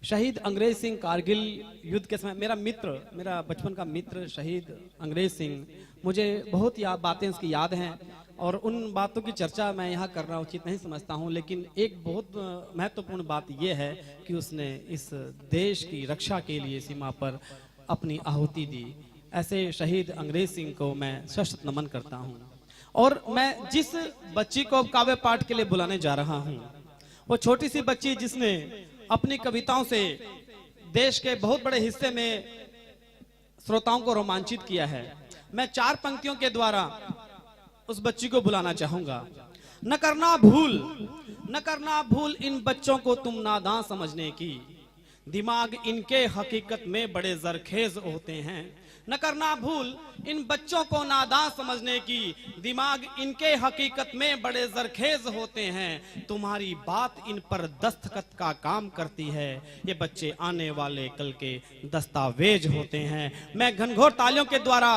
शहीद अंग्रेज सिंह कारगिल युद्ध के समय मेरा बचपन का मित्र शहीद अंग्रेज सिंह, मुझे बहुत बातें उसकी याद हैं और उन बातों की चर्चा मैं यहाँ करना उचित नहीं समझता हूँ। लेकिन एक बहुत महत्वपूर्ण बात यह है कि उसने इस देश की रक्षा के लिए सीमा पर अपनी आहुति दी। ऐसे शहीद अंग्रेज सिंह को मैं सशक्त नमन करता हूँ। और मैं जिस बच्ची को काव्य पाठ के लिए बुलाने जा रहा हूँ, वो छोटी सी बच्ची जिसने अपनी कविताओं से देश के बहुत बड़े हिस्से में श्रोताओं को रोमांचित किया है, मैं 4 पंक्तियों के द्वारा उस बच्ची को बुलाना चाहूंगा। न करना भूल इन बच्चों को तुम नादान समझने की, दिमाग इनके हकीकत में बड़े जरखेज होते हैं। न करना भूल इन बच्चों को नादान समझने की, दिमाग इनके हकीकत में बड़े जरखेज होते हैं। तुम्हारी बात इन पर दस्तखत का काम करती है, ये बच्चे आने वाले कल के दस्तावेज होते हैं। मैं घनघोर तालियों के द्वारा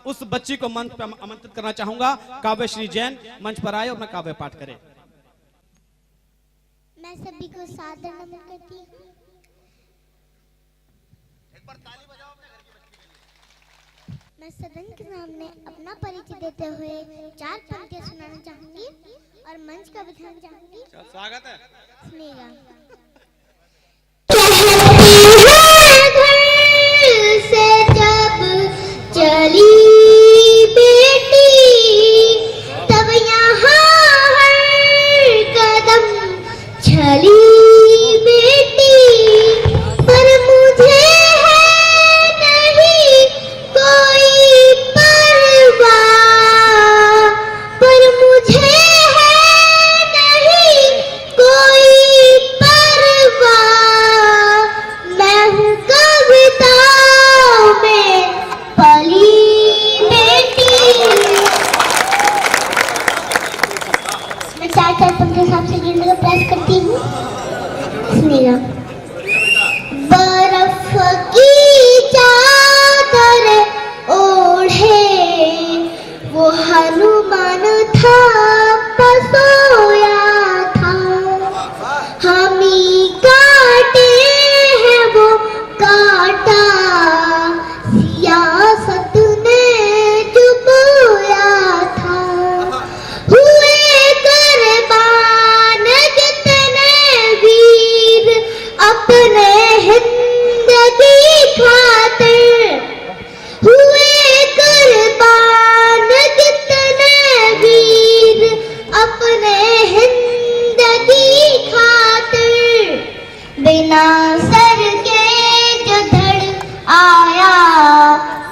उस बच्ची को मंच पर आमंत्रित करना चाहूंगा। काव्यश्री जैन मंच पर आए और अपना काव्य पाठ करें। मैं सभी को सादर नमन करती हूँ। एक बार ताली बजाओ अपने घर की बच्ची के लिए। मैं सदन के सामने अपना परिचय देते हुए 4 पंक्तियाँ सुनाना चाहूंगी और मंच का विधान चाहूंगी। स्वागत है। सुनिएगा। से जब चली बेटी, तब यहाँ हर कदम चली बेटी, पर मुझे है नहीं कोई परवाह, पर मुझे है नहीं कोई परवाह। मैं हूँ कविताओं में पली बेटी। मैं 4 पंक्तियों के हिसाब से गिनने का प्रयास करती हूँ। सुनिएगा। बर्फ की चादर ओढ़े वो हनुमान था, पसोया था। हमी काटे हैं वो काटा, सियासत ने चुपोया था। हुए कुर्बान जितने वीर अपने हिंद की खातिर, हुए कुर्बान जितने वीर अपने हिंद की खातिर। बिना सर के जो धड़ आया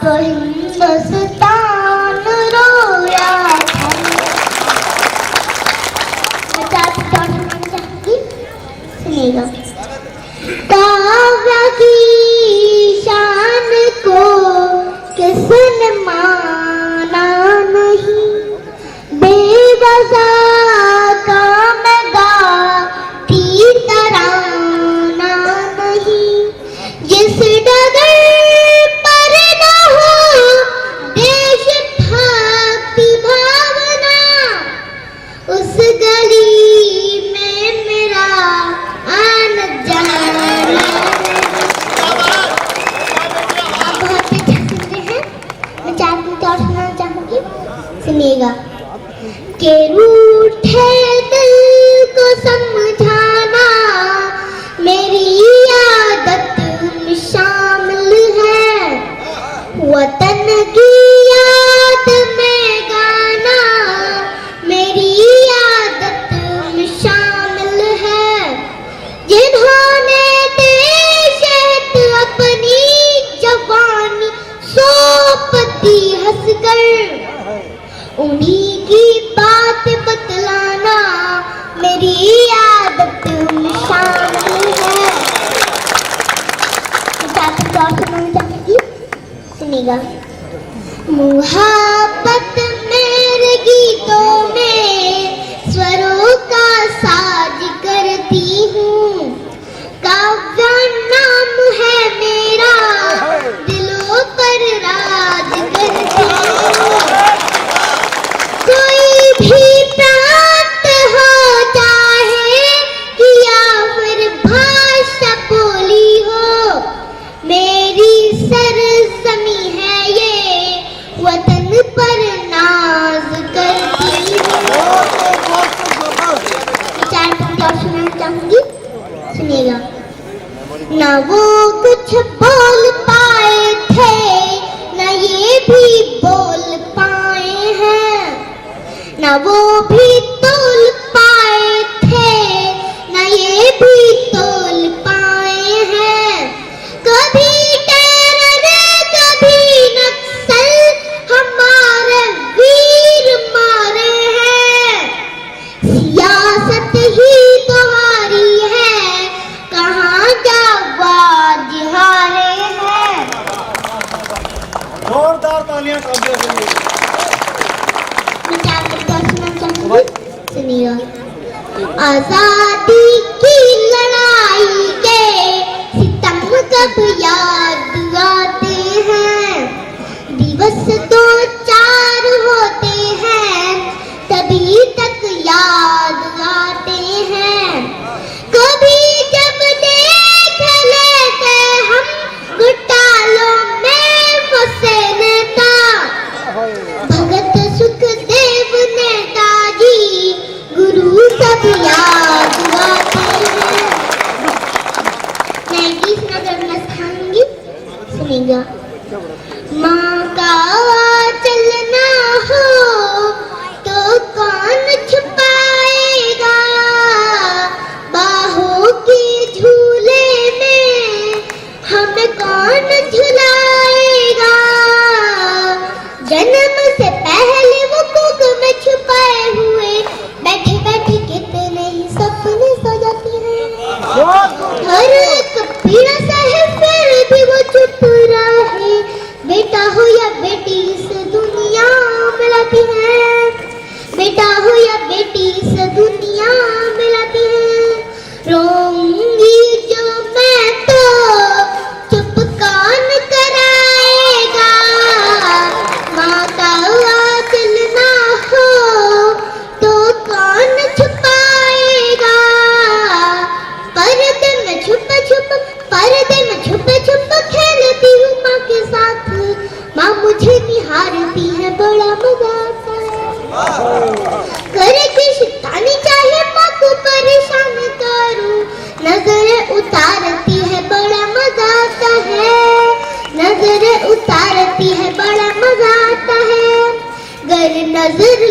तो हिंदुस्तान रोया था। सुनिएगा। काव्य की शान को किसने माना नहीं, बेवजह काम गाती तराना नहीं। जिस डगर पर न हो देश भक्ति भावना, उस गली में मेरा आन जाना। आप बहुत अच्छा सुनते हैं। मैं 4 पंक्ति और सुनाना चाहूंगी। सुनिएगा। के रूठे दिल को समझाना मेरी आदत में शामिल है। वतन की याद में गाना मेरी आदत में शामिल है। जिन्होंने देश हित अपनी जवानी सौंप दी हंसकर, उन्हीं की बात बतलाना मेरी आदत में शामिल है। सुनिएगा। मुहब्बत मेरे गीतों में स्वरों का साज करती हूँ। काव्य नाम है मेरा, दिलों पर राज करती हूँ। कोई भी प्रांत हो चाहे कि या फिर भाषा बोली चाहूंगी, सुनिएगा। ना वो कुछ बोल पाए थे, ना ये भी बोल पाए हैं, ना वो भी तोल पाए थे, ना ये भी तोल पाए हैं। कभी टेरर कभी नक्सल हमारे वीर मारे हैं। सियासत ही तो हारी है, कहाँ जाबाज हारे हैं। जोरदार तालियां काबिल के लिए। मैं क्या करता सुना चाहूंगी, सुनिए। आजादी की लड़ाई के सितम कब याद आते हैं, दिवस दो चार होते हैं, तभी तक याद आते हैं। कभी जब देख लेते हम घोटालों में फंसे नेता, भगत सुखदेव नेताजी गुरु सब याद आते हैं। मैं गीत नगर में स्थानगी, सुनेगा। माँ का चलना हो तो कौन छुपाएगा, बाहों के झूले में हमें कौन झुलाएगा। जन्म से पहले वो कुक में छुपाए हुए बैठे बैठे कितने ही सपने सजाते हैं। हर एक पीड़ा सहे फिर भी वो चुप रहे, बेटा हो या बेटी इस दुनिया में लाती है, बेटा हो या बेटी इस दुनिया में लाती है। रोऊंगी जो मैं तो चुप कौन कराएगा, माँ का चलना हो तो कौन छुपाएगा। पर्दे में छुप छुप, पर्दे में छुप छुप खेलती हूँ माँ के साथ, माँ मुझे निहारती है, बड़ा मजा आता है। करे की शैतानी चाहे माँ को परेशान करूं, नजर उतारती है, बड़ा मजा आता है, नजर उतारती है, बड़ा मजा आता है। गर नजर